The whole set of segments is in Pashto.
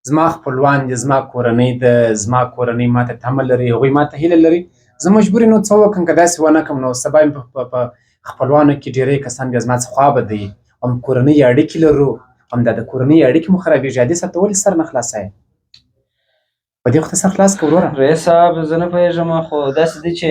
زما خپلوان دي، زما کورنۍ ده، زما کورنۍ ماته تمه لري، هغوی ماته هیله لري. زه مجبور یم نو څه وکړم، که داسې ونه کړم نو سبا مې په خپلوانو کې ډېری کسان بیا زما څخه خوابه دی. هم کورنۍ اړیکې لرو، همدا د کورنۍ اړیکې مو خرابېږي. عادي صاحب ته ولې سر نه خلاصوې؟ په دې وخت سر خلاص کړه وروره. رئیس صاحب زه نه پوهېږم، خو داسې دی چې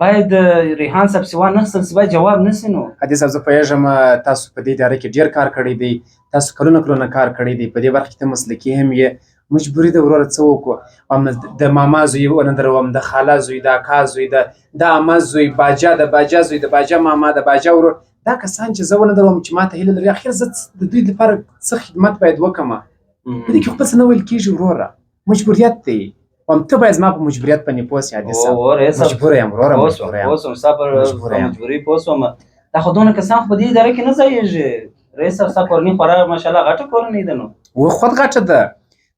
باید ریحان صاحب سوال نه اخیستل سي، باید جواب نه سي. نو عادي صاحب زه پوهېږم تاسو په دې اداره کې ډېر کار کړی دی، تاسو کلونه کار کړی دی، په دې برخه کې ته مسلکي هم یې. مجبوري ده وروره، څه وکړو؟ هم د ماما زوی ونه دروم، د خاله زوی، د اکا زوی، د عمه زوی، باجا، د باجا زوی، د باجا ماما، د باجا ورور، دا کسان چې زه ونه دروم چې ماته هیله لري، اخر زه د دوی لپاره څه خدمت باید وکړم؟ په دې کې خو بس نه ویل کېږي وروره، مجبوریت دی. هم ته باید زما په مجبوریت باندې پوه سې عادي صاحب. مجبوره یم وروره، مجبوره یم. پوه شوم، ستا په مجبوري پوه شوم. دا خو دونه کسان خو په دې اداره کې نه ځایېږي. رئیس صاحب ستا کورنۍ خورا ماشاءالله غټه کورنۍ ده. نو و خود غټه ده،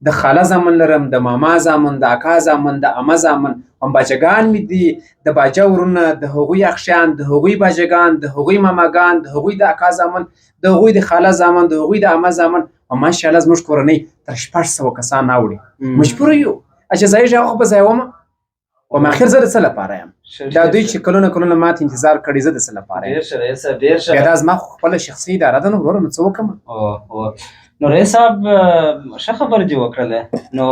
د خاله زامن لرم، د ماما زامن، د اکا زامن، د عمه زامن، هم باجګان مې دي، د باجه ورونه، د هغوی اخښیان، د هغوی باجګان، د هغوی ماماګان، د هغوی د اکا زامن، د هغوی د خاله زامن، د هغوی د عمه زامن. او ماشاءالله زموږ کورنۍ تر 600 کسان اوړي. مجبوره یو چې ځایږي هغه خو به ځایومه. هم اخر زه د څه لپاره یم؟ دا دوی چې کلونه ماته انتظار کړي، زه د څه لپاره یم؟ ډېر ښه رئیس صاحب، ډېر ښه. بیا دا زما خو خپله شخصي اداره ده، نو وروره نو څه وکړم؟ نو رئیس صاحب ښه خبره دې وکړله. نو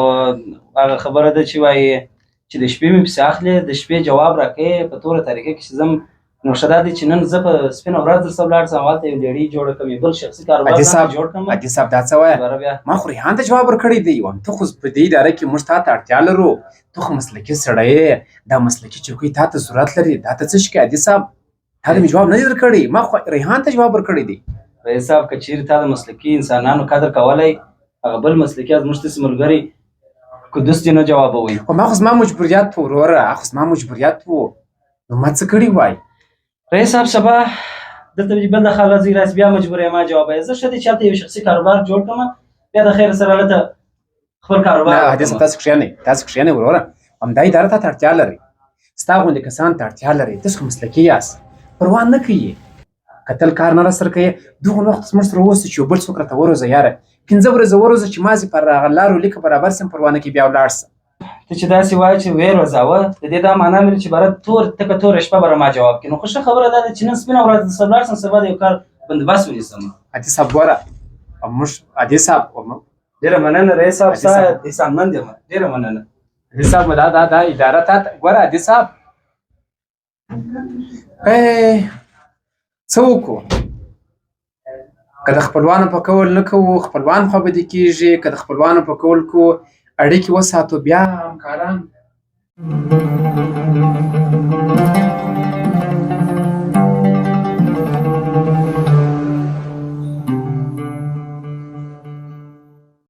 هغه خبره ده چې وایي چې د شپې مې پسې اخلې، د شپې جواب راکوې په توره طریقه کې چې ځم. نو ښه دا دی چې نن زه په سپینه ورځ درسه ولاړ سم، هلته یو لیړۍ جوړه کړم، یو بل شخصي کاروبار جوړ کړم. عادي صاحب دا څه وایه؟ ما خو ریحان ته جواب ورکړی دی. هم ته خو په دې اداره کې موږ تا ته اړتیا لرو، ته خو مسلکي سړی یې، دا مسلکي چوکۍ تا ته ضرورت لري. دا ته څه شي کوي عادي صاحب؟ تا ته مې جواب نه دی درکړی، ما خو ریحان ته جواب ورکړی دی. رئیس صاحب که چیرې تا د مسلکي انسانانو قدر کولی، هغه بل مسلکي زموږ داسې ملګري قدوس دې نه جوابوئ. خو ما خو زما مجبوریت و وروره، خو زما مجبوریت و، نو ما څه کړي وای؟ رئیس صاحب سبا دلته بل د خال راځي راسي، بیا مجبور یم ما جوابوي. زه ښه دی چې هلته یو شخصي کاروبار جوړ کړم، بیا د خیر سره هلته خپل کاروبار. نه عادي صاحب تاسو کښېنئ وروره، همدا اداره ته اړتیا لري، ستا غوندې کسان ته اړتیا لري. تاسو خو مسلکي یاست، پروا نه کوي. که تل کار نه راسره کوې، دغه وخت زموږ سره اوسه چې یو بل څوک راته وروزه یاره، 15 ورځې وروزه چې مازې پر هغه لارو لیکه برابر سم، پروا نه کوي، بیا ولاړ شه. ته چې داسې وایې چې ویې روزاوه، د دې دا معنا لري چې باره تکه توره شپه به ما جواب کړي. نو خو ښه خبره دا ده چې نن سپینه ورځ درسره ولاړ سم، سبا د یو کار بندوبست ونیسم. عادي صاحب ګوره، موږ عادي صاحب ډېره مننه رئیس صاحب، ستا احسانمند یم، ډېره مننه. عادي صاحب دا اداره تا ګوره عادي صاحب څه وکړو؟ که د خپلوانو په کول نه کوو، خپلوان خوابدي کېږي. که د خپلوانو په کول کوو، اړیکې وساتو، بیا همکاران